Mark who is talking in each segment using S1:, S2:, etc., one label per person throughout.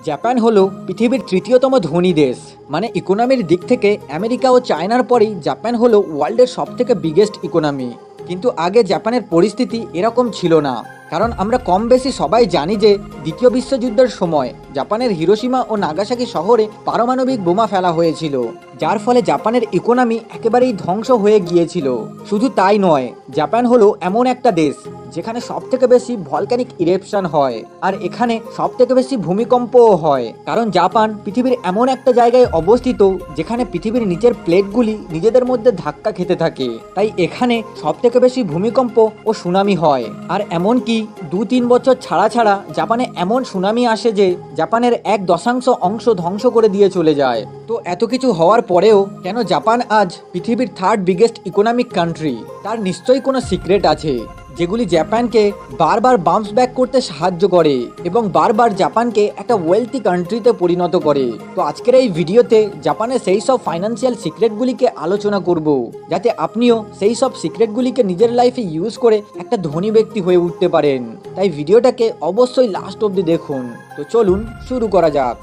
S1: Japan হলো পৃথিবীর তৃতীয়তম ধনী দেশ। মানে ইকোনমির দিক থেকে আমেরিকা ও চায়নার পরেই জাপান হলো ওয়ার্ল্ডের সবথেকে বিগেস্ট ইকোনমি। কিন্তু আগে জাপানের পরিস্থিতি এরকম ছিল না। কারণ আমরা কম বেশি সবাই জানি যে দ্বিতীয় বিশ্বযুদ্ধের সময় জাপানের হিরোশিমা ও নাগাসাকি শহরে পারমাণবিক বোমা ফেলা হয়েছিল, যার ফলে জাপানের ইকোনমি একেবারেই ধ্বংস হয়ে গিয়েছিল। শুধু তাই নয়, জাপান হলো এমন একটা দেশ যেখানে সব থেকে বেশি ভলক্যানিক ইরেপশন হয়, আর এখানে সব থেকে বেশি ভূমিকম্পও হয়। কারণ জাপান পৃথিবীর এমন একটা জায়গায় অবস্থিত যেখানে পৃথিবীর নিচের প্লেটগুলি নিজেদের মধ্যে ধাক্কা খেতে থাকে, তাই এখানে সব থেকে বেশি ভূমিকম্প ও সুনামি হয়। আর এমনকি 2-3 বছর ছাড়া ছাড়া জাপানে এমন সুনামি আসে যে জাপানের 1/10 অংশ ধ্বংস করে দিয়ে চলে যায়। তো এত কিছু হওয়ার পরেও কেন জাপান আজ পৃথিবীর 3rd বিগেস্ট ইকোনমিক কান্ট্রি? তার নিশ্চয়ই কোনো সিক্রেট আছে যেগুলি জাপানকে বারবার বাউন্স ব্যাক করতে সাহায্য করে এবং বারবার জাপানকে একটা ওয়েলথি কান্ট্রিতে পরিণত করে। তো আজকের এই ভিডিওতে জাপানের সেই সব ফাইন্যান্সিয়াল সিক্রেটগুলিকে আলোচনা করব, যাতে আপনিও সেই সব সিক্রেটগুলিকে নিজের লাইফে ইউজ করে একটা ধনী ব্যক্তি হয়ে উঠতে পারেন। তাই ভিডিওটাকে অবশ্যই লাস্ট অবধি দেখুন। তো চলুন শুরু করা যাক।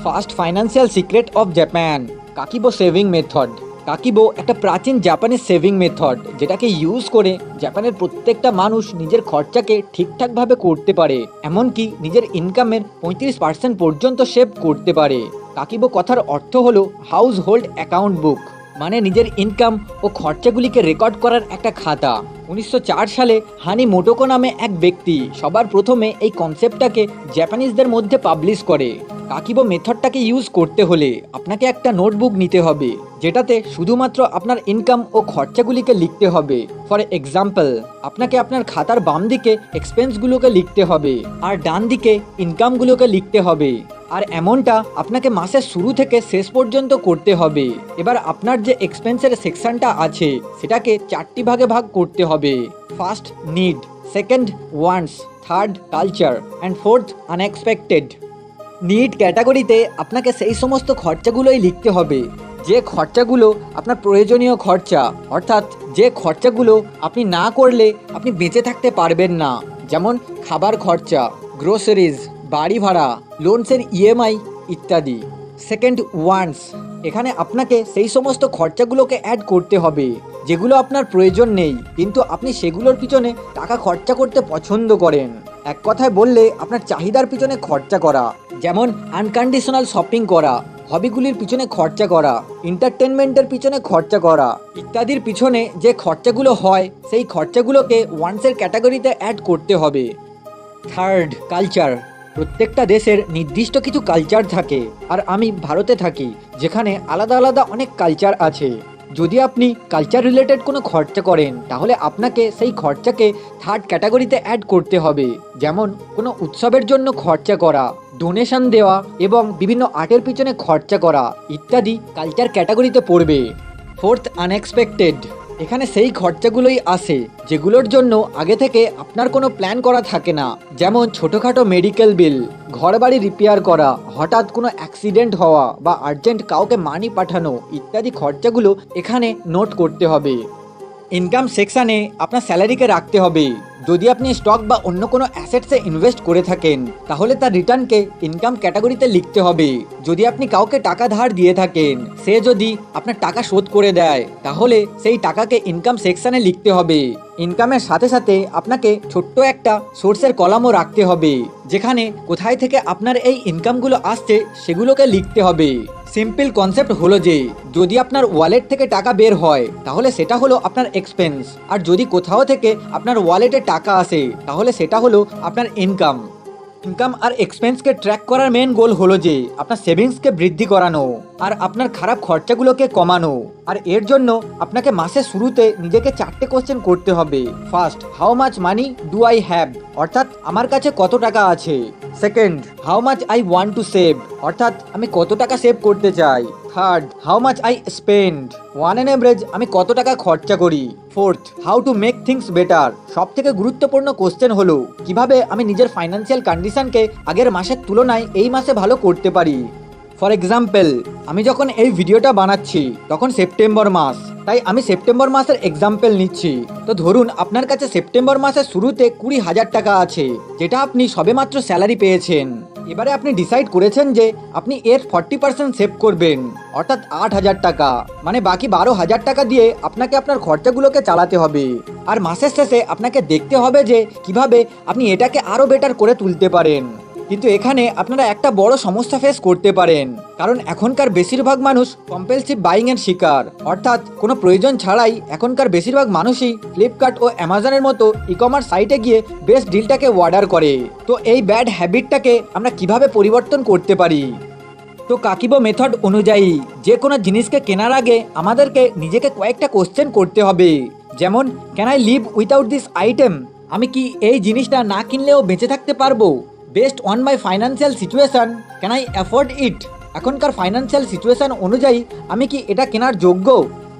S1: First financial secret of Japan, kakeibo saving method. Kakeibo একটা প্রাচীন জাপানের সেভিং মেথড, যেটাকে ইউজ করে জাপানের প্রত্যেকটা মানুষ নিজের খরচাকে ঠিকঠাকভাবে করতে পারে, এমনকি নিজের ইনকামের 35% পর্যন্ত সেভ করতে পারে। কাকিবো কথার অর্থ হলো হাউস হোল্ড অ্যাকাউন্ট বুক, মানে নিজের ইনকাম ও খরচাগুলিকে রেকর্ড করার একটা খাতা। 1904 সালে হানি মোটোকো নামে এক ব্যক্তি সবার প্রথমে এই কনসেপ্টটাকে জাপানিজদের মধ্যে পাবলিশ করে। কাকিবো মেথডটাকে ইউজ করতে হলে আপনাকে একটা নোটবুক নিতে হবে, যেটাতে শুধুমাত্র আপনার ইনকাম ও খরচাগুলিকে লিখতে হবে। ফর এক্সাম্পল, আপনাকে আপনার খাতার বাম দিকে এক্সপেন্সগুলোকে লিখতে হবে আর ডান দিকে ইনকামগুলোকে লিখতে হবে। আর এমনটা আপনাকে মাসের শুরু থেকে শেষ পর্যন্ত করতে হবে। এবার আপনার যে এক্সপেন্সের সেকশনটা আছে সেটাকে 4টি ভাগে ভাগ করতে হবে। First need, second wants, third culture and fourth unexpected. Need ক্যাটাগরিতে আপনাকে সেই সমস্ত খরচাগুলোই লিখতে হবে যে খরচাগুলো আপনার প্রয়োজনীয় খরচা, অর্থাৎ যে খরচাগুলো আপনি না করলে আপনি বেঁচে থাকতে পারবেন না, যেমন খাবার খরচা, গ্রোসারিজ, বাড়ি ভাড়া, লোনসের ইএমআই ইত্যাদি। সেকেন্ড ওয়ান্টস, এখানে আপনাকে সেই সমস্ত খরচাগুলোকে অ্যাড করতে হবে যেগুলো আপনার প্রয়োজন নেই, কিন্তু আপনি সেগুলোর পিছনে টাকা খরচা করতে পছন্দ করেন। এক কথায় বললে আপনার চাহিদার পিছনে খরচা করা, যেমন আনকন্ডিশনাল শপিং করা, হবিগুলির পিছনে খরচা করা, এন্টারটেনমেন্টের পিছনে খরচা করা ইত্যাদির পিছনে যে খরচাগুলো হয় সেই খরচাগুলোকে ওয়ান্টসের ক্যাটাগরিতে অ্যাড করতে হবে। থার্ড কালচার, প্রত্যেকটা দেশের নির্দিষ্ট কিছু কালচার থাকে, আর আমি ভারতে থাকি যেখানে আলাদা আলাদা অনেক কালচার আছে। যদি আপনি কালচার রিলেটেড কোনো খরচা করেন তাহলে আপনাকে সেই খরচাকে থার্ড ক্যাটাগরিতে অ্যাড করতে হবে, যেমন কোনো উৎসবের জন্য খরচা করা, ডোনেশন দেওয়া এবং বিভিন্ন আর্টের পিছনে খরচা করা ইত্যাদি কালচার ক্যাটাগরিতে পড়বে। ফোর্থ আনএক্সপেক্টেড, এখানে সেই খরচাগুলোই আসে যেগুলোর জন্য আগে থেকে আপনার কোনো প্ল্যান করা থাকে না, যেমন ছোটোখাটো মেডিকেল বিল, ঘর বাড়ি রিপেয়ার করা, হঠাৎ কোনো অ্যাক্সিডেন্ট হওয়া বা আর্জেন্ট কাউকে মানি পাঠানো ইত্যাদি খরচাগুলো এখানে নোট করতে হবে। ইনকাম সেকশানে আপনার স্যালারিকে রাখতে হবে। যদি আপনি স্টক বা অন্য কোনো অ্যাসেটসে ইনভেস্ট করে থাকেন তাহলে তার রিটার্নকে ইনকাম ক্যাটাগরিতে লিখতে হবে। যদি আপনি কাউকে টাকা ধার দিয়ে থাকেন, সে যদি আপনার টাকা শোধ করে দেয় তাহলে সেই টাকাকে ইনকাম সেকশানে লিখতে হবে। ইনকামের সাথে সাথে আপনাকে ছোট্ট একটা সোর্সের কলামও রাখতে হবে, যেখানে কোথায় থেকে আপনার এই ইনকামগুলো আসছে সেগুলোকে লিখতে হবে। সিম্পল কনসেপ্ট হলো যে যদি আপনার ওয়ালেট থেকে টাকা বের হয় তাহলে সেটা হলো আপনার এক্সপেন্স, আর যদি কোথাও থেকে আপনার ওয়ালেটে টাকা আসে তাহলে সেটা হলো আপনার ইনকাম। ইনকাম আর এক্সপেন্সকে ট্র্যাক করার মেন গোল হলো যে আপনার সেভিংসকে বৃদ্ধি করানো আর আপনার খারাপ খরচাগুলোকে কমানো। আর এর জন্য আপনাকে মাসের শুরুতে নিজেকে 4টে কোশ্চেন করতে হবে। First, how much money do I have, অর্থাৎ আমার কাছে কত টাকা আছে। Second, how much I want to save, অর্থাৎ আমি কত টাকা সেভ করতে চাই। Third, how much I spend, one an average আমি কত টাকা খরচা করি। Fourth, how to make things better, সব থেকে গুরুত্বপূর্ণ কোশ্চেন হলো কিভাবে আমি নিজের ফাইন্যান্সিয়াল কন্ডিশনকে আগের মাসের তুলনায় এই মাসে ভালো করতে পারি। ফর এক্সাম্পল, আমি যখন এই ভিডিওটা বানাচ্ছি তখন সেপ্টেম্বর মাস, তাই আমি সেপ্টেম্বর মাসের এক্সাম্পল নিচ্ছি। তো ধরুন আপনার কাছে সেপ্টেম্বর মাসের শুরুতে 20,000 টাকা আছে, যেটা আপনি সবেমাত্র স্যালারি পেয়েছেন। এবারে আপনি ডিসাইড করেছেন যে আপনি এর 40% সেভ করবেন, অর্থাৎ 8,000 টাকা, মানে বাকি 12,000 টাকা দিয়ে আপনাকে আপনার খরচাগুলোকে চালাতে হবে। আর মাসের শেষে আপনাকে দেখতে হবে যে কিভাবে আপনি এটাকে আরও বেটার করে তুলতে পারেন। কিন্তু এখানে আপনারা একটা বড় সমস্যা ফেস করতে পারেন, কারণ এখনকার বেশিরভাগ মানুষ কম্পালসিভ বাইং এর শিকার, অর্থাৎ কোনো প্রয়োজন ছাড়াই এখনকার বেশিরভাগ মানুষই ফ্লিপকার্ট ও অ্যামাজনের মতো ই কমার্স সাইটে গিয়ে বেস্ট ডিলটাকে অর্ডার করে। তো এই ব্যাড হ্যাবিটটাকে আমরা কিভাবে পরিবর্তন করতে পারি? তো কাকিবো মেথড অনুযায়ী যে কোনো জিনিসকে কেনার আগে আমাদেরকে নিজেকে কয়েকটা কোশ্চেন করতে হবে, যেমন can I live without this item? আমি কি এই জিনিসটা না কিনলেও বেঁচে থাকতে পারবো? Best on my financial situation, can I afford it? এখনকার ফাইন্যান্সিয়াল সিচুয়েশন অনুযায়ী আমি কি এটা কেনার যোগ্য?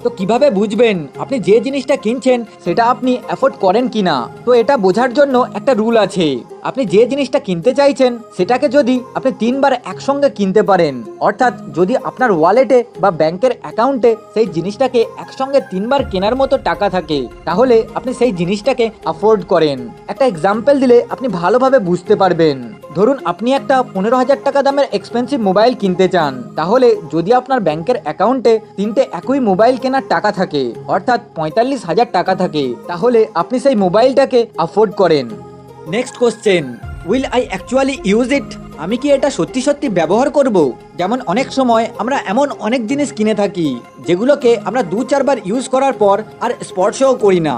S1: তো কিভাবে বুঝবেন আপনি যে জিনিসটা কিনছেন সেটা আপনি অ্যাফোর্ড করেন কিনা? তো এটা বোঝার জন্য একটা রুল আছে। আপনি যে জিনিসটা কিনতে চাইছেন সেটাকে যদি আপনি 3বার একসঙ্গে কিনতে পারেন, অর্থাৎ যদি আপনার ওয়ালেটে বা ব্যাংকের অ্যাকাউন্টে সেই জিনিসটাকে একসঙ্গে 3বার কেনার মতো টাকা থাকে, তাহলে আপনি সেই জিনিসটাকে অ্যাফোর্ড করেন। একটা এক্সাম্পল দিলে আপনি ভালোভাবে বুঝতে পারবেন। ধরুন আপনি একটা 15,000 টাকা দামের এক্সপেন্সিভ মোবাইল কিনতে চান, তাহলে যদি আপনার ব্যাংকের অ্যাকাউন্টে 3টে একই মোবাইল কেনার টাকা থাকে, অর্থাৎ 45,000 টাকা থাকে, তাহলে আপনি সেই মোবাইলটাকে অ্যাফোর্ড করেন। Next question, will I actually use it? আমি কি এটা সত্যি সত্যি ব্যবহার করব? যেমন অনেক সময় আমরা এমন অনেক জিনিস কিনে থাকি যেগুলোকে আমরা 2-4 বার ইউজ করার পর আর স্পর্শও করি না।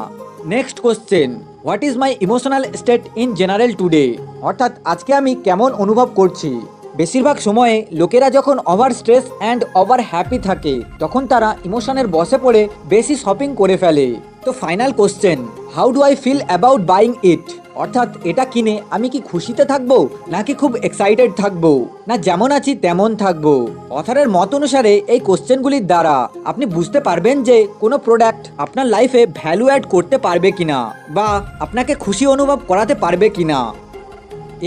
S1: Next question, what is my emotional state in general today? অর্থাৎ আজকে আমি কেমন অনুভব করছি। বেশিরভাগ সময়ে লোকেরা যখন over stress and over happy থাকে তখন তারা ইমোশনের বশে পড়ে বেশি শপিং করে ফেলে। তো final question, how do I feel about buying it? অর্থাৎ এটা কিনে আমি কি খুশিতে থাকবো, নাকি খুব এক্সাইটেড থাকবো, না যেমন আছি তেমন থাকবো? অথারের মত অনুসারে এই কোশ্চেনগুলির দ্বারা আপনি বুঝতে পারবেন যে কোনো প্রোডাক্ট আপনার লাইফে ভ্যালু অ্যাড করতে পারবে কিনা, বা আপনাকে খুশি অনুভব করাতে পারবে কিনা।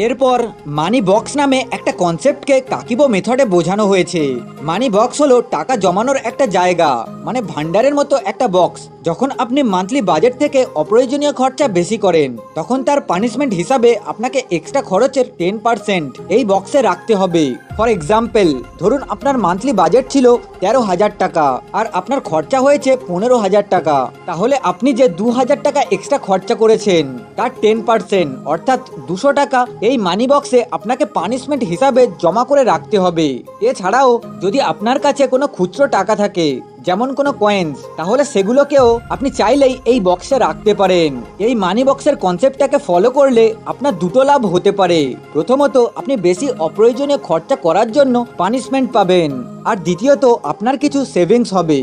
S1: এরপর মানি বক্স নামে একটা কনসেপ্টকে কাকিবো মেথডে বোঝানো হয়েছে। মানি বক্স হলো টাকা জমানোর একটা জায়গা, মানে ভান্ডারের মতো একটা বক্স। যখন আপনি মান্থলি বাজেট থেকে অপ্রয়োজনীয় খরচা বেশি করেন, তখন তার পানিশমেন্ট হিসাবে আপনাকে এক্সট্রা খরচের 10% এই বক্সে রাখতে হবে। ফর এক্সাম্পল, ধরুন আপনার মান্থলি বাজেট ছিল 13,000 টাকা আর আপনার খরচা হয়েছে 15,000 টাকা, তাহলে আপনি যে 2,000 টাকা এক্সট্রা খরচা করেছেন তার 10% অর্থাৎ 200 টাকা এই মানি বক্সে আপনাকে পানিশমেন্ট হিসাবে জমা করে রাখতে হবে। এছাড়াও যদি আপনার কাছে কোনো খুচরো টাকা থাকে, যেমন কোনো কয়েন্স, তাহলে সেগুলোকেও আপনি চাইলেই এই বক্সে রাখতে পারেন। এই মানি বক্সের কনসেপ্টটাকে ফলো করলে আপনার দুটো লাভ হতে পারে। প্রথমত, আপনি বেশি অপ্রয়োজনীয় খরচা করার জন্য পানিশমেন্ট পাবেন, আর দ্বিতীয়ত আপনার কিছু সেভিংস হবে।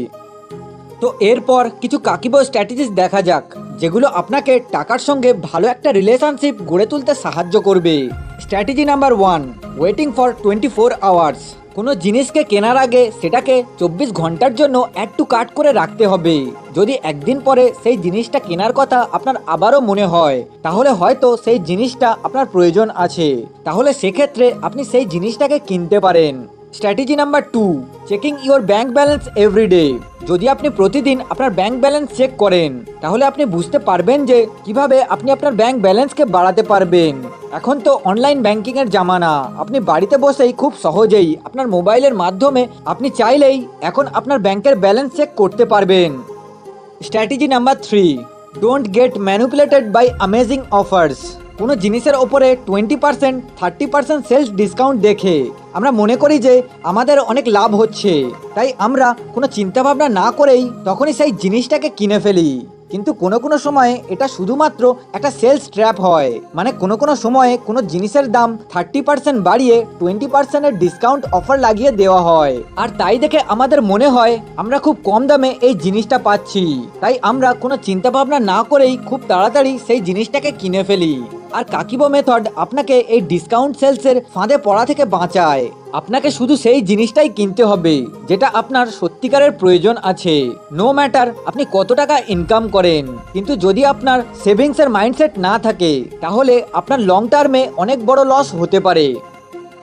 S1: তো এরপর কিছু কাকিবো স্ট্র্যাটেজিস দেখা যাক, যেগুলো আপনাকে টাকার সঙ্গে ভালো একটা রিলেশনশিপ গড়ে তুলতে সাহায্য করবে। Strategy number 1, waiting for 24 hours. কোনো জিনিসকে কেনার আগে সেটাকে 24 ঘন্টার জন্য অ্যাড টু কার্ট করে রাখতে হবে। যদি একদিন পরে সেই জিনিসটা কেনার কথা আপনার আবারও মনে হয়, তাহলে হয়তো সেই জিনিসটা আপনার প্রয়োজন আছে, তাহলে সেক্ষেত্রে আপনি সেই জিনিসটাকে কিনতে পারেন। Strategy number 2, checking your bank balance everyday. যদি আপনি প্রতিদিন আপনার ব্যাংক ব্যালেন্স চেক করেন, তাহলে আপনি বুঝতে পারবেন যে কিভাবে আপনি আপনার ব্যাংক ব্যালেন্সকে বাড়াতে পারবেন। এখন তো অনলাইন ব্যাংকিং এর জামানা, আপনি বাড়িতে বসেই খুব সহজেই আপনার মোবাইলের মাধ্যমে আপনি চাইলেই এখন আপনার ব্যাংকের ব্যালেন্স চেক করতে পারবেন। Strategy number 3, don't get manipulated by amazing offers. কোনো জিনিসের ওপরে 20%, 30% সেলস ডিসকাউন্ট দেখে আমরা মনে করি যে আমাদের অনেক লাভ হচ্ছে, তাই আমরা কোনো চিন্তাভাবনা না করেই তখনই সেই জিনিসটাকে কিনে ফেলি। কিন্তু কোনো সময়ে এটা শুধুমাত্র একটা সেলস ট্র্যাপ হয়, মানে কোনো সময়ে কোনো জিনিসের দাম 30% বাড়িয়ে 20% ডিসকাউন্ট অফার লাগিয়ে দেওয়া হয়, আর তাই দেখে আমাদের মনে হয় আমরা খুব কম দামে এই জিনিসটা পাচ্ছি, তাই আমরা কোনো চিন্তা ভাবনা না করেই খুব তাড়াতাড়ি সেই জিনিসটাকে কিনে ফেলি। আর কাকিবো মেথড আপনাকে এই ডিসকাউন্ট সেলসের ফাঁদে পড়া থেকে বাঁচায়। আপনাকে শুধু সেই জিনিসটাই কিনতে হবে যেটা আপনার সত্যিকারের প্রয়োজন আছে, নো ম্যাটার আপনি কত টাকা ইনকাম করেন। কিন্তু যদি আপনার সেভিংসের মাইন্ডসেট না থাকে, তাহলে আপনার লং টার্মে অনেক বড় লস হতে পারে।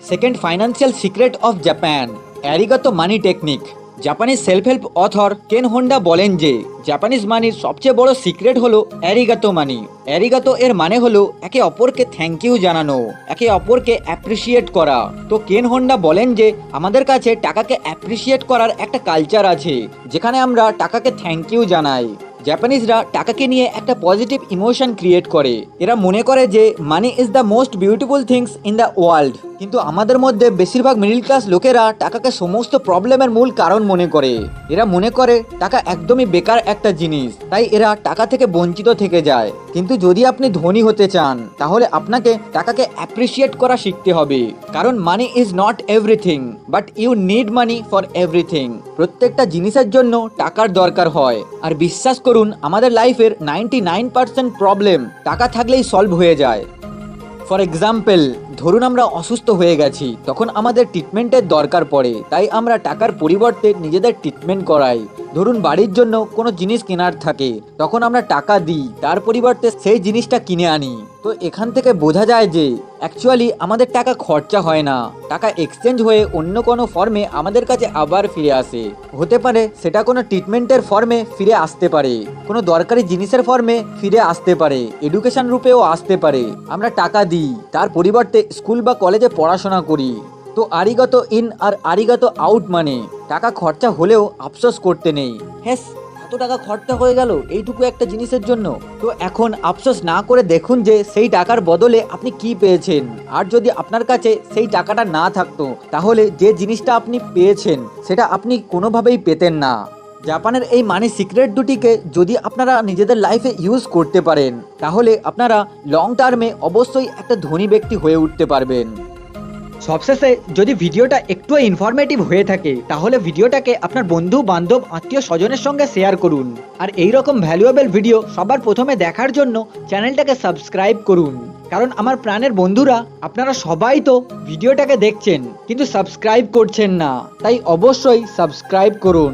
S1: Second financial secret of Japan, arigato money technique. Japanese self help author Ken Honda বলেন যে জাপানিজ মানির সবচেয়ে বড় সিক্রেট হলো অ্যারিগাতো মানি। অ্যারিগাতো এর মানে হলো একে অপরকে থ্যাংক ইউ জানানো, একে অপরকে অ্যাপ্রিসিয়েট করা। তো কেন হোন্ডা বলেন যে আমাদের কাছে টাকাকে অ্যাপ্রিসিয়েট করার একটা কালচার আছে, যেখানে আমরা টাকাকে থ্যাংক ইউ জানাই। জাপানিজরা টাকাকে নিয়ে একটা পজিটিভ ইমোশন ক্রিয়েট করে। এরা মনে করে যে money is the most beautiful things in the world. কিন্তু আমাদের মধ্যে বেশিরভাগ মিডল ক্লাস লোকেরা টাকাকে সমস্ত প্রবলেমের মূল কারণ মনে করে। এরা মনে করে টাকা একদমই বেকার একটা জিনিস, তাই এরা টাকা থেকে বঞ্চিত থেকে যায়। কিন্তু যদি আপনি ধনী হতে চান, তাহলে আপনাকে টাকাকে অ্যাপ্রিসিয়েট করা শিখতে হবে। কারণ money is not everything, but you need money for everything. প্রত্যেকটা জিনিসের জন্য টাকার দরকার হয়। আর বিশ্বাস করুন, আমাদের লাইফের 99% প্রবলেম টাকা থাকলেই সলভ হয়ে যায়। ফর এক্সাম্পল, ধরুন আমরা অসুস্থ হয়ে গেছি, তখন আমাদের ট্রিটমেন্টের দরকার পড়ে, তাই আমরা টাকার পরিবর্তে নিজেদের ট্রিটমেন্ট করাই। ধরুন বাড়ির জন্য কোনো জিনিস কেনার থাকে, তখন আমরা টাকা দিই, তার পরিবর্তে সেই জিনিসটা কিনে আনি। তো এখান থেকে বোঝা যায় যে অ্যাকচুয়ালি আমাদের টাকা খরচা হয় না, টাকা এক্সচেঞ্জ হয়ে অন্য কোনো ফর্মে আমাদের কাছে আবার ফিরে আসে। হতে পারে সেটা কোনো ট্রিটমেন্টের ফর্মে ফিরে আসতে পারে, কোনো দরকারি জিনিসের ফর্মে ফিরে আসতে পারে, এডুকেশন রূপেও আসতে পারে। আমরা টাকা দিই, তার পরিবর্তে স্কুল বা কলেজে পড়াশোনা করি। তো আরিগাতো ইন আর আরিগাতো আউট মানে টাকা খরচা হলেও আফসোস করতে নেই। হ্যাঁ, এত টাকা খরচা হয়ে গেল এইটুকু একটা জিনিসের জন্য। তো এখন আফসোস না করে দেখুন যে সেই টাকার বদলে আপনি কি পেয়েছেন। আর যদি আপনার কাছে সেই টাকাটা না থাকতো, তাহলে যে জিনিসটা আপনি পেয়েছেন সেটা আপনি কোনোভাবেই পেতেন না। জাপানের এই মানি সিক্রেট দুটিকে যদি আপনারা নিজেদের লাইফে ইউজ করতে পারেন, তাহলে আপনারা লং টার্মে অবশ্যই একটা ধনী ব্যক্তি হয়ে উঠতে পারবেন। সবশেষে, যদি ভিডিওটা একটু ইনফরমেটিভ হয়ে থাকে, তাহলে ভিডিওটাকে আপনার বন্ধু বান্ধব আত্মীয় স্বজনের সঙ্গে শেয়ার করুন। আর এই রকম ভ্যালুয়েবল ভিডিও সবার প্রথমে দেখার জন্য চ্যানেলটাকে সাবস্ক্রাইব করুন। কারণ আমার প্রাণের বন্ধুরা, আপনারা সবাই তো ভিডিওটাকে দেখছেন কিন্তু সাবস্ক্রাইব করছেন না, তাই অবশ্যই সাবস্ক্রাইব করুন।